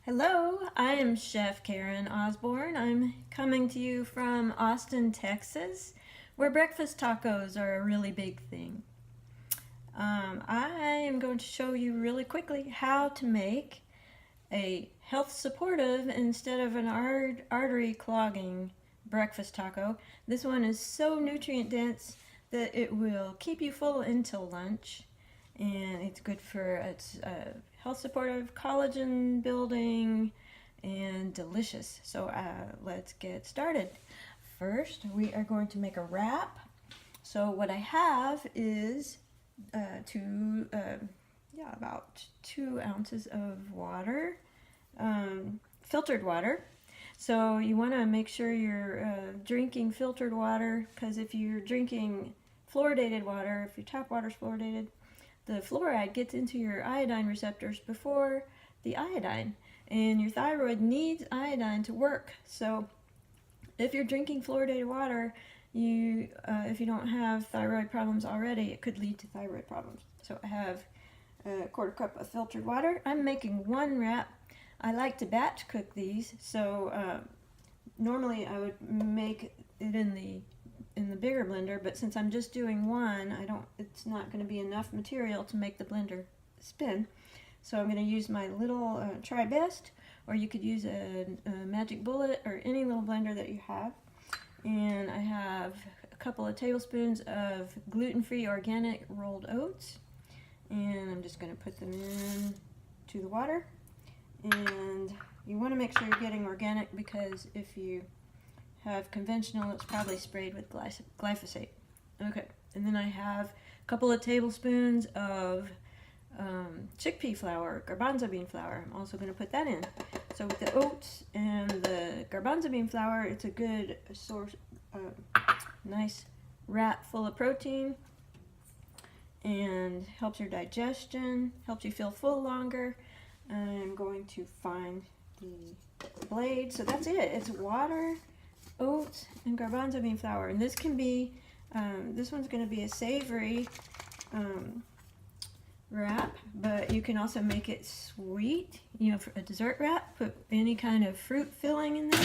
Hello, I am Chef Karen Osborne. I'm coming to you from Austin, Texas, where breakfast tacos are a really big thing. I am going to show you really quickly how to make a health supportive instead of an artery clogging breakfast taco. This one is so nutrient dense that it will keep you full until lunch, and it's good for its health supportive, collagen building, and delicious. So let's get started. First, we are going to make a wrap. So what I have is about 2 ounces of water, filtered water. So you want to make sure you're drinking filtered water, because if you're drinking fluoridated water, if your tap water is fluoridated, the fluoride gets into your iodine receptors before the iodine, and your thyroid needs iodine to work. So if you're drinking fluoridated water, if you don't have thyroid problems already, it could lead to thyroid problems. So I have a quarter cup of filtered water. I'm making one wrap. I like to batch cook these, so normally I would make it in the bigger blender, but since I'm just doing one, it's not going to be enough material to make the blender spin. So I'm going to use my little Try Best, or you could use a Magic Bullet or any little blender that you have. And I have a couple of tablespoons of gluten-free organic rolled oats, and I'm just going to put them in to the water. And you want to make sure you're getting organic, because if you have conventional, it's probably sprayed with glyphosate. Okay, and then I have a couple of tablespoons of chickpea flour, garbanzo bean flour. I'm also going to put that in. So with the oats and the garbanzo bean flour, it's a good source, nice wrap full of protein, and helps your digestion, helps you feel full longer. I'm going to find the blade. So that's it. It's water, oats, and garbanzo bean flour. And this can be, this one's going to be a savory wrap, but you can also make it sweet. You know, for a dessert wrap, put any kind of fruit filling in there.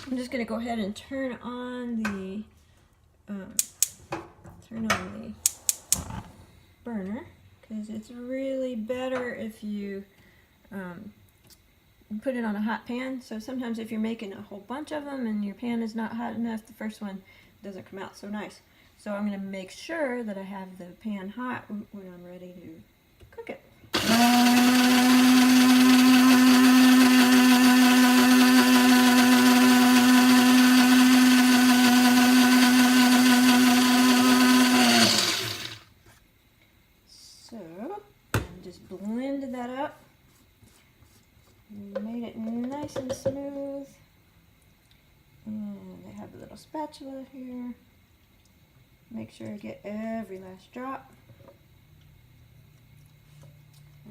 I'm just going to go ahead and turn on the burner, because it's really better if you put it on a hot pan. So sometimes if you're making a whole bunch of them and your pan is not hot enough, the first one doesn't come out so nice. So I'm going to make sure that I have the pan hot when I'm ready to cook it. So I just blended that up, made it nice and smooth. And I have a little spatula here. Make sure I get every last drop.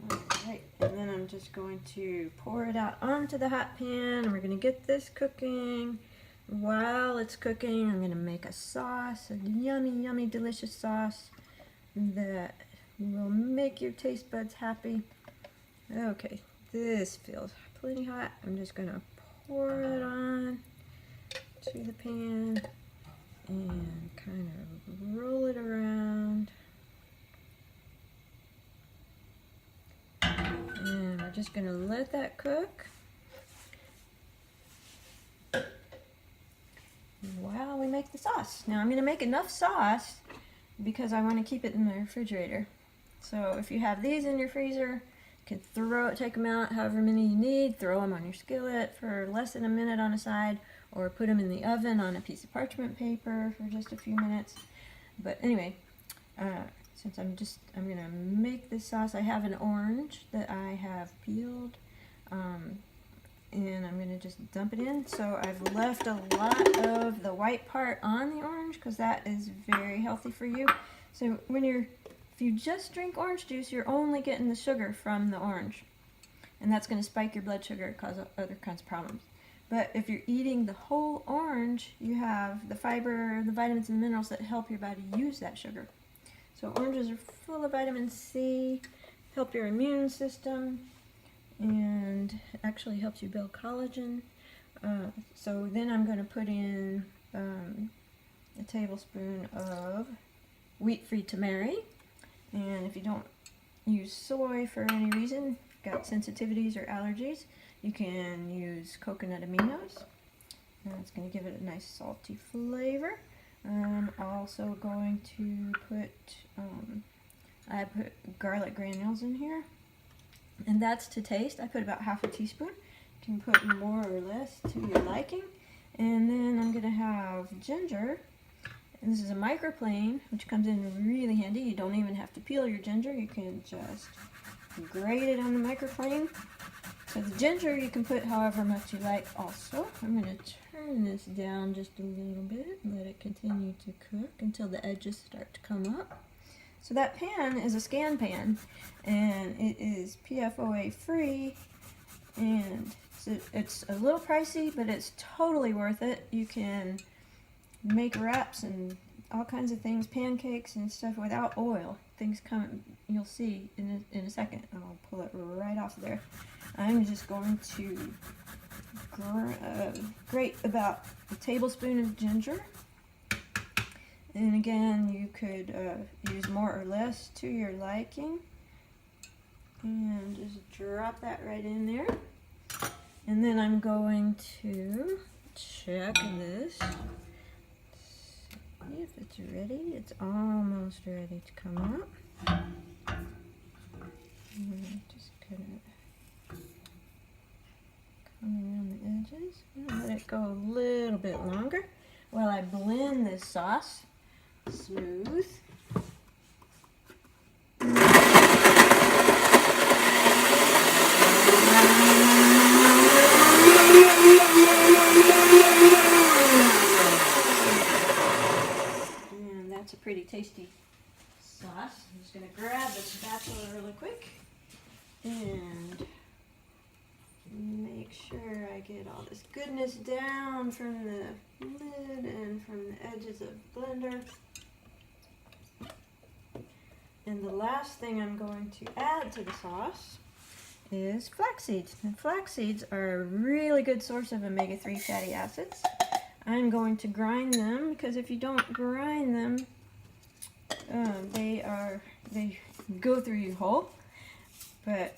Alright, and then I'm just going to pour it out onto the hot pan, and we're going to get this cooking. While it's cooking, I'm going to make a sauce, a yummy, yummy, delicious sauce that will make your taste buds happy. Okay, this feels plenty hot. I'm just going to pour it on to the pan and kind of roll it around. And we're just going to let that cook while we make the sauce. Now I'm going to make enough sauce because I want to keep it in the refrigerator. So if you have these in your freezer, you can take them out however many you need, throw them on your skillet for less than a minute on a side, or put them in the oven on a piece of parchment paper for just a few minutes. But anyway, since I'm going to make this sauce, I have an orange that I have peeled, and I'm going to just dump it in. So I've left a lot of the white part on the orange, because that is very healthy for you. So if you just drink orange juice, you're only getting the sugar from the orange, and that's going to spike your blood sugar and cause other kinds of problems. But if you're eating the whole orange, you have the fiber, the vitamins, and the minerals that help your body use that sugar. So oranges are full of vitamin C, help your immune system, and actually helps you build collagen. So then I'm going to put in a tablespoon of wheat-free tamari. And if you don't use soy for any reason, got sensitivities or allergies, you can use coconut aminos. And it's going to give it a nice salty flavor. I'm also going to put, I put garlic granules in here. And that's to taste. I put about half a teaspoon. You can put more or less to your liking. And then I'm going to have ginger. And this is a microplane, which comes in really handy. You don't even have to peel your ginger. You can just grate it on the microplane. So the ginger you can put however much you like also. I'm going to turn this down just a little bit and let it continue to cook until the edges start to come up. So that pan is a scan pan, and it is PFOA free, and it's a little pricey, but it's totally worth it. You can make wraps and all kinds of things, pancakes and stuff without oil. Things come, you'll see in a second. I'll pull it right off there. I'm just going to grate about a tablespoon of ginger. And again, you could use more or less to your liking. And just drop that right in there. And then I'm going to check this. See if it's ready. It's almost ready to come up. And just kind of come around the edges. And let it go a little bit longer while I blend this sauce smooth. And that's a pretty tasty sauce. I'm just going to grab the spatula really quick and make sure I get all this goodness down from the lid and from the edges of the blender. And the last thing I'm going to add to the sauce is flax seeds. And flax seeds are a really good source of omega-3 fatty acids. I'm going to grind them because if you don't grind them, they go through you whole. But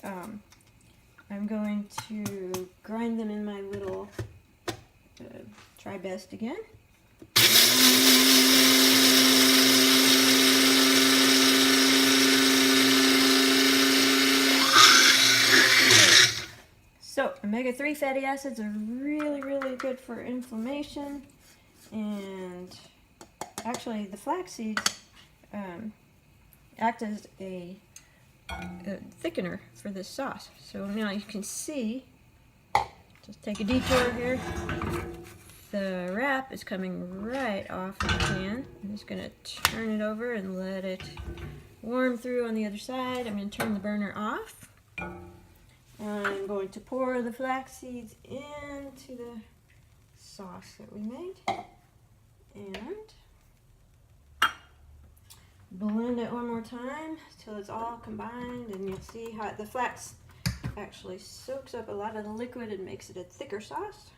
I'm going to grind them in my little Tri-Best again. So, omega-3 fatty acids are really, really good for inflammation, and actually the flax seeds act as a thickener for this sauce. So now you can see, just take a detour here, the wrap is coming right off of the pan. I'm just going to turn it over and let it warm through on the other side. I'm going to turn the burner off. I'm going to pour the flax seeds into the sauce that we made and blend it one more time till it's all combined, and you'll see how the flax actually soaks up a lot of the liquid and makes it a thicker sauce.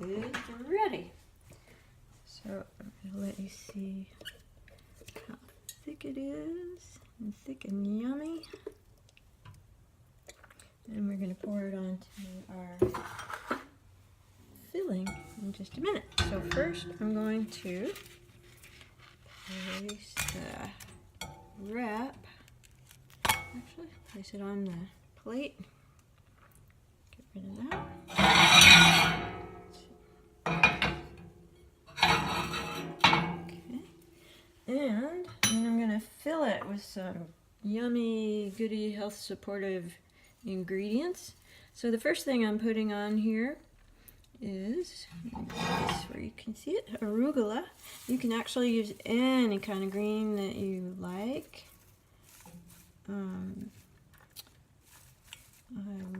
And it is ready. So I'm going to let you see how thick it is, and thick and yummy. And we're going to pour it onto our filling in just a minute. So first I'm going to place the wrap, actually place it on the plate. Get rid of that. And then I'm going to fill it with some yummy, goody, health-supportive ingredients. So the first thing I'm putting on here is, this where you can see it, arugula. You can actually use any kind of green that you like. I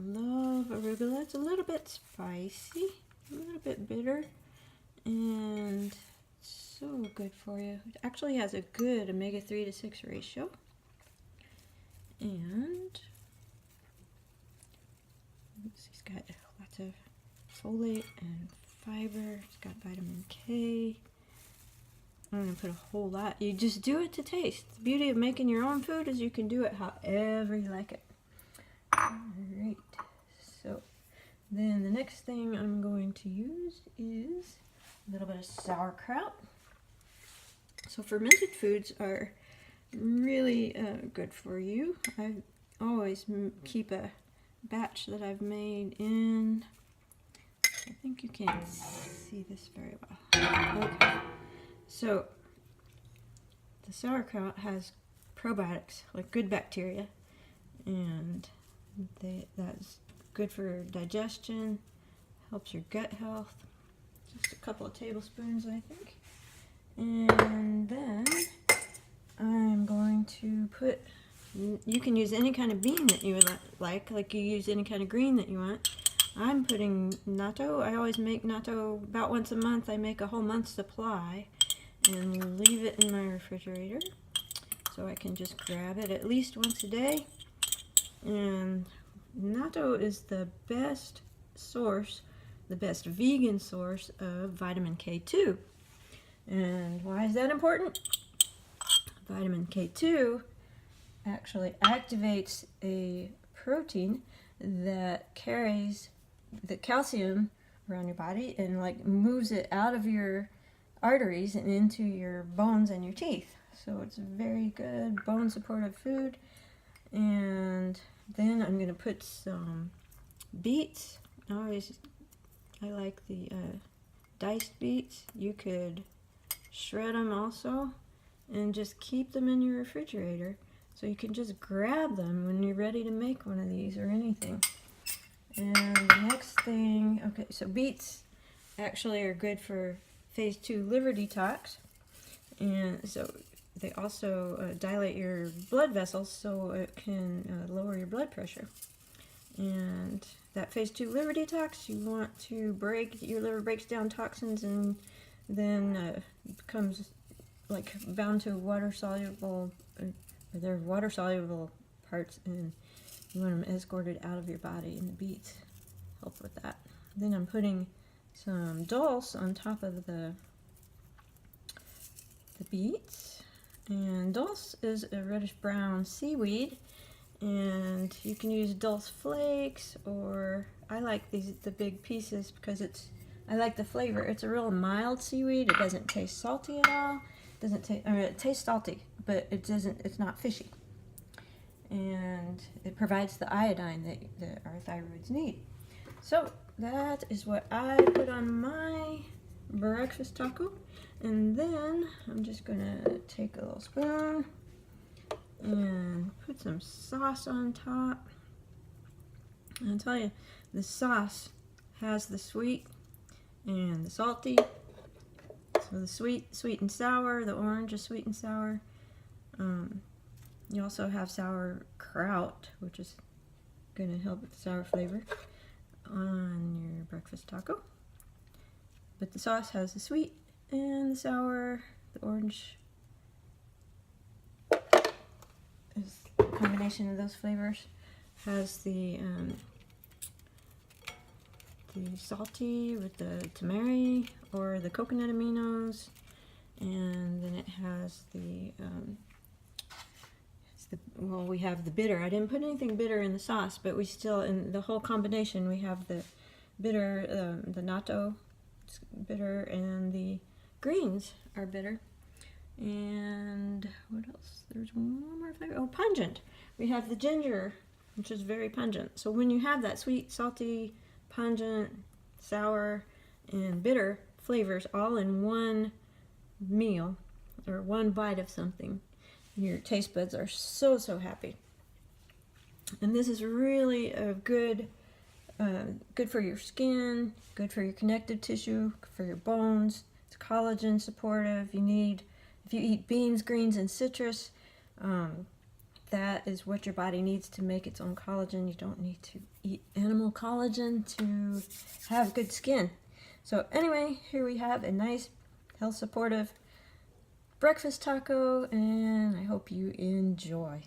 love arugula. It's a little bit spicy, a little bit bitter, and so good for you. It actually has a good omega-3 to 6 ratio. And it's got lots of folate and fiber. It's got vitamin K. I'm going to put a whole lot. You just do it to taste. The beauty of making your own food is you can do it however you like it. Alright, so then the next thing I'm going to use is a little bit of sauerkraut. So fermented foods are really good for you. I always keep a batch that I've made in, I think you can't see this very well. Okay, so the sauerkraut has probiotics, like good bacteria, and that's good for digestion, helps your gut health. Just a couple of tablespoons, I think. And then I'm going to put, you can use any kind of bean that you would like you use any kind of green that you want. I'm putting natto. I always make natto about once a month. I make a whole month's supply and leave it in my refrigerator so I can just grab it at least once a day. And natto is the best source, the best vegan source of vitamin K2. And why is that important? Vitamin K2 actually activates a protein that carries the calcium around your body and like moves it out of your arteries and into your bones and your teeth. So it's a very good bone supportive food. And then I'm going to put some beets. I like the diced beets. You could shred them also and just keep them in your refrigerator so you can just grab them when you're ready to make one of these or anything. And the next thing, okay, so beets actually are good for phase 2 liver detox, and so they also dilate your blood vessels so it can lower your blood pressure. And that phase 2 liver detox, you want to your liver breaks down toxins and then becomes like bound to water soluble, or they're water soluble parts, and you want them escorted out of your body, and the beets help with that. Then I'm putting some dulse on top of the beets, and dulse is a reddish brown seaweed, and you can use dulse flakes, or I like the big pieces because I like the flavor. It's a real mild seaweed. It doesn't taste salty at all. It tastes salty, but it's not fishy. And it provides the iodine that our thyroids need. So that is what I put on my breakfast taco. And then I'm just gonna take a little spoon and put some sauce on top. And I'll tell you, the sauce has the sweet and the salty. So the sweet and sour, the orange is sweet and sour. You also have sauerkraut, which is going to help with the sour flavor on your breakfast taco. But the sauce has the sweet and the sour. The orange is a combination of those flavors. Has the salty with the tamari or the coconut aminos, and then it has we have the bitter. I didn't put anything bitter in the sauce, but we still, in the whole combination, we have the bitter, the natto, it's bitter, and the greens are bitter. And what else? There's one more flavor. Oh, pungent. We have the ginger, which is very pungent. So when you have that sweet, salty, pungent, sour, and bitter flavors all in one meal or one bite of something, your taste buds are so happy. And this is really a good good for your skin, good for your connective tissue, for your bones. It's collagen supportive. If you eat beans, greens, and citrus, that is what your body needs to make its own collagen. You don't need to eat animal collagen to have good skin. So anyway, here we have a nice, health supportive breakfast taco, and I hope you enjoy.